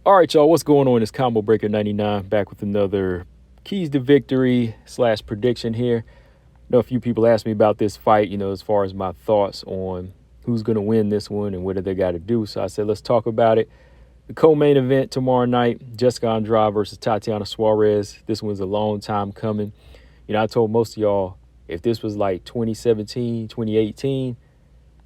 All right, y'all, what's going on? It's Combo Breaker 99 back with another keys to victory slash prediction here. I know a few people asked me about this fight, as far as my thoughts on who's going to win this one and what do they got to do. So I said, let's talk about it. The co-main event tomorrow night, Jessica Andrade versus Tatiana Suarez. This one's a long time coming. I told most of y'all if this was like 2017, 2018,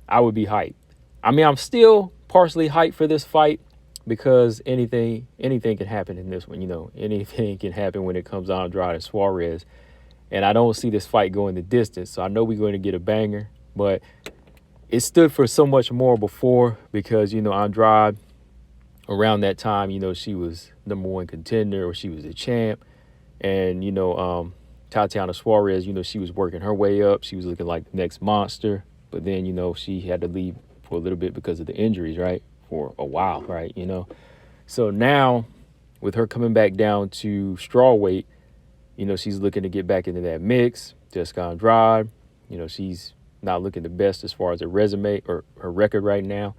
I would be hyped. I mean, I'm still partially hyped for this fight because anything can happen in this one. Anything can happen when it comes to Andrade and Suarez. And I don't see this fight going the distance. So I know we're going to get a banger, but it stood for so much more before because, Andrade around that time, she was number one contender or she was the champ. And, Tatiana Suarez, she was working her way up. She was looking like the next monster. But then, she had to leave for a little bit because of the injuries, right? For a while, right? So now with her coming back down to strawweight, she's looking to get back into that mix. Jessica Andrade, she's not looking the best as far as her resume or her record right now.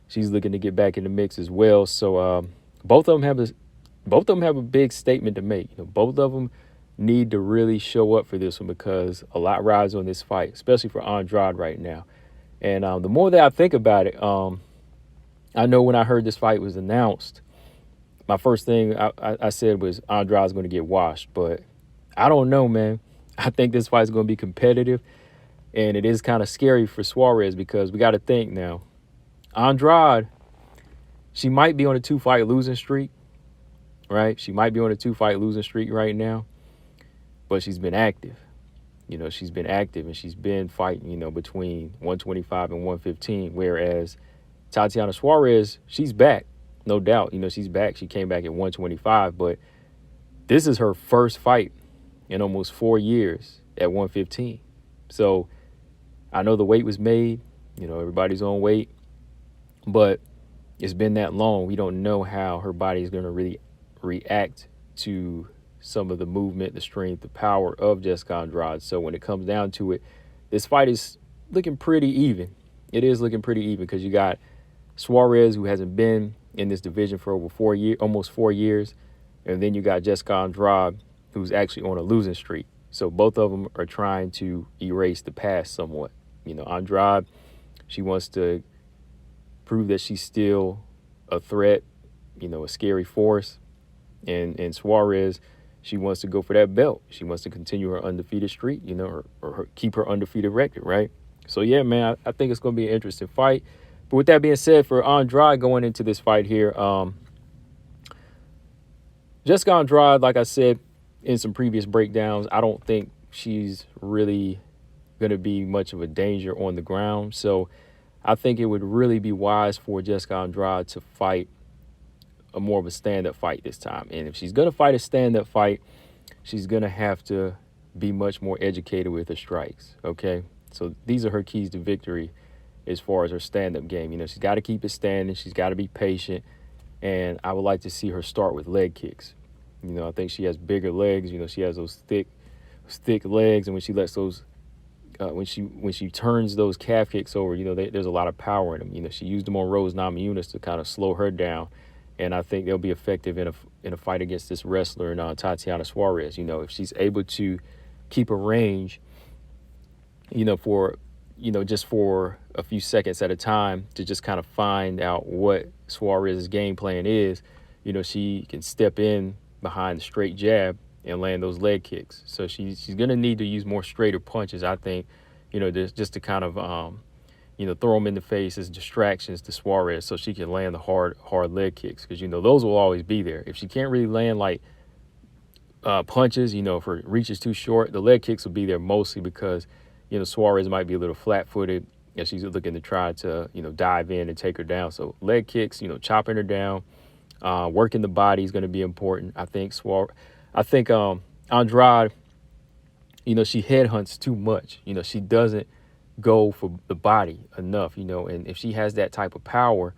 She's looking to get back in the mix as well. So both of them have a big statement to make. Both of them need to really show up for this one because a lot rides on this fight, especially for Andrade right now. And the more that I think about it, I know when I heard this fight was announced, my first thing I said was Andrade's going to get washed. But I don't know, man. I think this fight is going to be competitive. And it is kind of scary for Suarez because we got to think now. Andrade, she might be on a 2-fight losing streak, right? She might be on a 2-fight losing streak right now. But she's been active. She's been active and she's been fighting, between 125 and 115. Whereas Tatiana Suarez, she's back, no doubt. She's back. She came back at 125, but this is her first fight in almost 4 years at 115. So I know the weight was made, everybody's on weight, but it's been that long. We don't know how her body is going to really react to some of the movement, the strength, the power of Jessica Andrade. So when it comes down to it, this fight is looking pretty even. It is looking pretty even because you got Suarez, who hasn't been in this division for over 4 years, almost 4 years. And then you got Jessica Andrade, who's actually on a losing streak. So both of them are trying to erase the past somewhat. Andrade, she wants to prove that she's still a threat, a scary force. And Suarez, she wants to go for that belt. She wants to continue her undefeated streak, or keep her undefeated record, right? So, yeah, man, I think it's going to be an interesting fight. But with that being said, for Andrade going into this fight here, Jessica Andrade, like I said in some previous breakdowns, I don't think she's really going to be much of a danger on the ground. So I think it would really be wise for Jessica Andrade to fight a more of a stand-up fight this time. And if she's going to fight a stand-up fight, she's going to have to be much more educated with her strikes, okay? So these are her keys to victory as far as her stand-up game. She's got to keep it standing. She's got to be patient. And I would like to see her start with leg kicks. I think she has bigger legs. She has those thick legs. And when she lets those, when she turns those calf kicks over, there's a lot of power in them. She used them on Rose Namajunas to kind of slow her down. And I think they'll be effective in a fight against this wrestler and Tatiana Suarez. If she's able to keep a range, for just for a few seconds at a time to just kind of find out what Suarez's game plan is, she can step in behind the straight jab and land those leg kicks. So she's going to need to use more straighter punches, I think, just to kind of throw them in the face as distractions to Suarez so she can land the hard leg kicks because, those will always be there. If she can't really land like punches, if her reach is too short, the leg kicks will be there mostly because, Suarez might be a little flat-footed and she's looking to try to, dive in and take her down. So leg kicks, chopping her down, working the body is going to be important. I think Andrade, she headhunts too much. She doesn't go for the body enough, and if she has that type of power,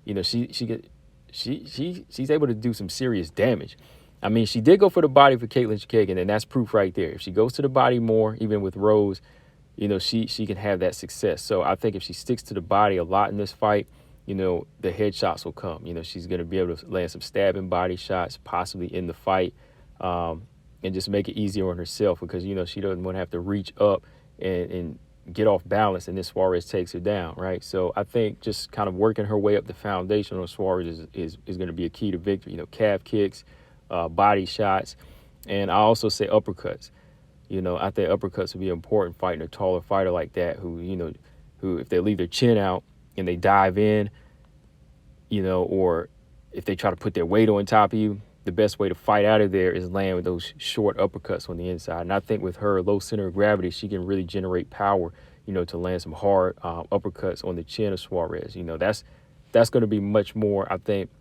she's able to do some serious damage. I mean, she did go for the body for Caitlin Chikagan, and that's proof right there. If she goes to the body more, even with Rose, she can have that success. So I think if she sticks to the body a lot in this fight, the headshots will come. She's going to be able to land some stabbing body shots, possibly in the fight, and just make it easier on herself because, she doesn't want to have to reach up and get off balance, and then Suarez takes her down, right? So I think just kind of working her way up the foundation on Suarez is going to be a key to victory. Calf kicks, body shots, and I also say uppercuts. I think uppercuts would be important fighting a taller fighter like that who if they leave their chin out and they dive in, or if they try to put their weight on top of you, the best way to fight out of there is land with those short uppercuts on the inside. And I think with her low center of gravity, she can really generate power, to land some hard uppercuts on the chin of Suarez. That's going to be much more, I think,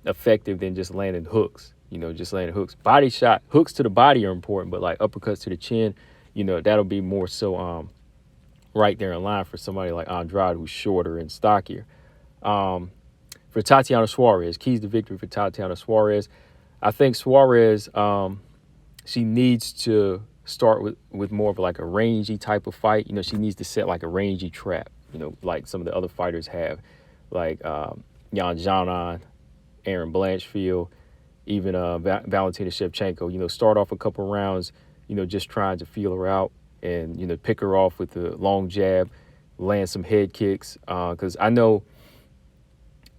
effective than just landing hooks. Just landing hooks. Body shot, hooks to the body are important, but like uppercuts to the chin, that'll be more so right there in line for somebody like Andrade, who's shorter and stockier. For Tatiana Suarez, keys to victory for Tatiana Suarez. I think Suarez, she needs to start with more of like a rangy type of fight. She needs to set like a rangy trap, like some of the other fighters have, like Jan Janan, Aaron Blanchfield, even Valentina Shevchenko. Start off a couple rounds, just trying to feel her out and, pick her off with the long jab, land some head kicks. Because I know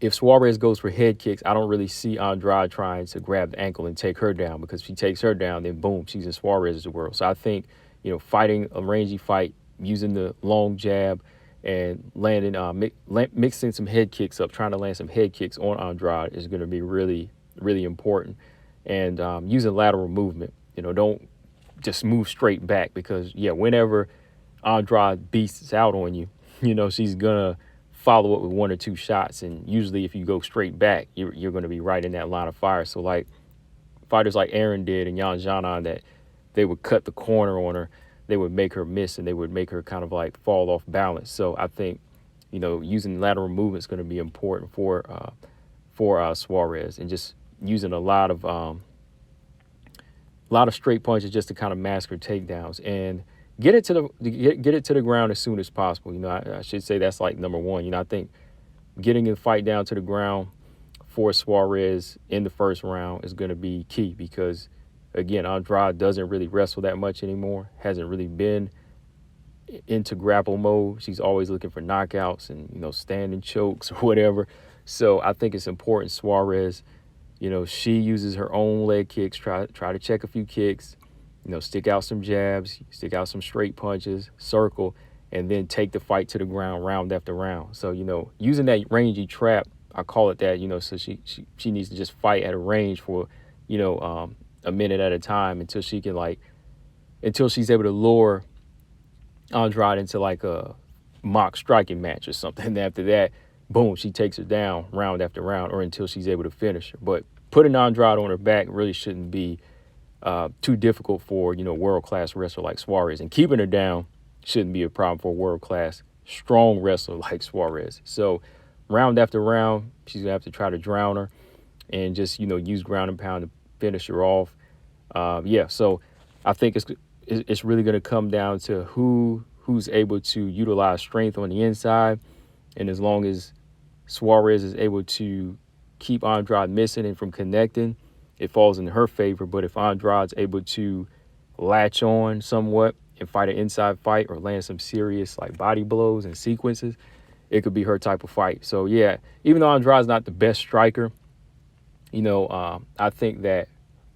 if Suarez goes for head kicks, I don't really see Andrade trying to grab the ankle and take her down, because if she takes her down, then boom, she's in Suarez's world. So I think, fighting a rangy fight, using the long jab and landing, mixing some head kicks up, trying to land some head kicks on Andrade is going to be really, really important. And using lateral movement, don't just move straight back, because, whenever Andrade beasts out on you, she's going to follow up with one or two shots, and usually if you go straight back, you're going to be right in that line of fire. So like fighters like Aaron did and Jan Janan, that they would cut the corner on her, they would make her miss, and they would make her kind of like fall off balance. So I think using lateral movement is going to be important for Suarez, and just using a lot of straight punches just to kind of mask her takedowns and get it to the ground as soon as possible. I should say that's like number one. I think getting the fight down to the ground for Suarez in the first round is going to be key, because, again, Andrade doesn't really wrestle that much anymore, hasn't really been into grapple mode. She's always looking for knockouts and, standing chokes or whatever. So I think it's important Suarez, she uses her own leg kicks, try to check a few kicks, stick out some jabs, stick out some straight punches, circle, and then take the fight to the ground round after round. So, using that rangy trap, I call it that, so she needs to just fight at a range for, a minute at a time until she's able to lure Andrade into like a mock striking match or something. And after that, boom, she takes her down round after round, or until she's able to finish her. But putting Andrade on her back really shouldn't be too difficult for, world-class wrestler like Suarez. And keeping her down shouldn't be a problem for a world-class, strong wrestler like Suarez. So round after round, she's going to have to try to drown her and just, use ground and pound to finish her off. So I think it's really going to come down to who's able to utilize strength on the inside. And as long as Suarez is able to keep Andrade missing and from connecting, it falls in her favor. But if Andrade's able to latch on somewhat and fight an inside fight or land some serious like body blows and sequences, it could be her type of fight. So even though Andrade's not the best striker, I think that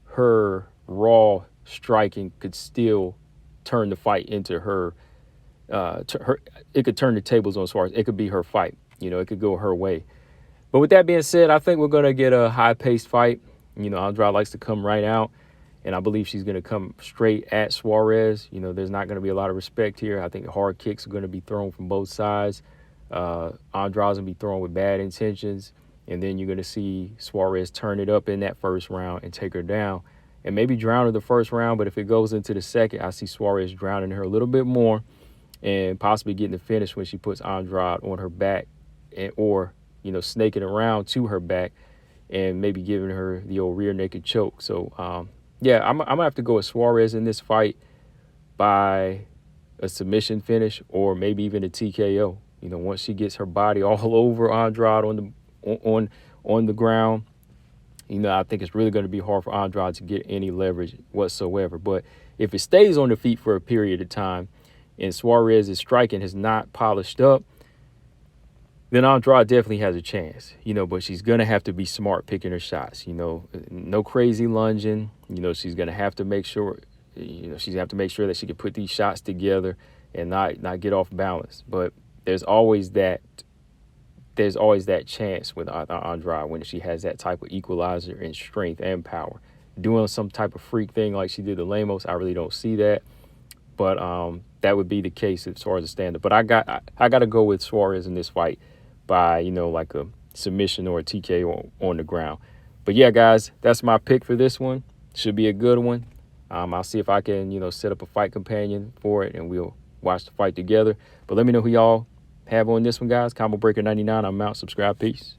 her raw striking could still turn the fight into her. It could turn the tables on Suarez. It could be her fight. It could go her way. But with that being said, I think we're going to get a high-paced fight. Andrade likes to come right out, and I believe she's going to come straight at Suarez. There's not going to be a lot of respect here. I think hard kicks are going to be thrown from both sides. Andrade's going to be thrown with bad intentions, and then you're going to see Suarez turn it up in that first round and take her down, and maybe drown her the first round. But if it goes into the second, I see Suarez drowning her a little bit more and possibly getting the finish when she puts Andrade on her back, or snaking around to her back and maybe giving her the old rear naked choke. So, I'm going to have to go with Suarez in this fight by a submission finish, or maybe even a TKO. You know, once she gets her body all over Andrade on the ground, you know, I think it's really going to be hard for Andrade to get any leverage whatsoever. But if it stays on the feet for a period of time and Suarez's striking has not polished up, then Andrade definitely has a chance, you know, but she's going to have to be smart picking her shots, you know, no crazy lunging. You know, she's going to have to make sure, you know, she's going to have to make sure that she can put these shots together and not get off balance. But there's always that chance with Andrade when she has that type of equalizer in strength and power. Doing some type of freak thing like she did to Lemos, I really don't see that. But that would be the case as far as a stand-up. But I got to go with Suarez in this fight by, you know, like a submission or a TKO on the ground. But yeah, guys, that's my pick for this one. Should be a good one. I'll see if I can, you know, set up a fight companion for it and we'll watch the fight together. But let me know who y'all have on this one, guys. Combo Breaker 99. I'm out. Subscribe. Peace.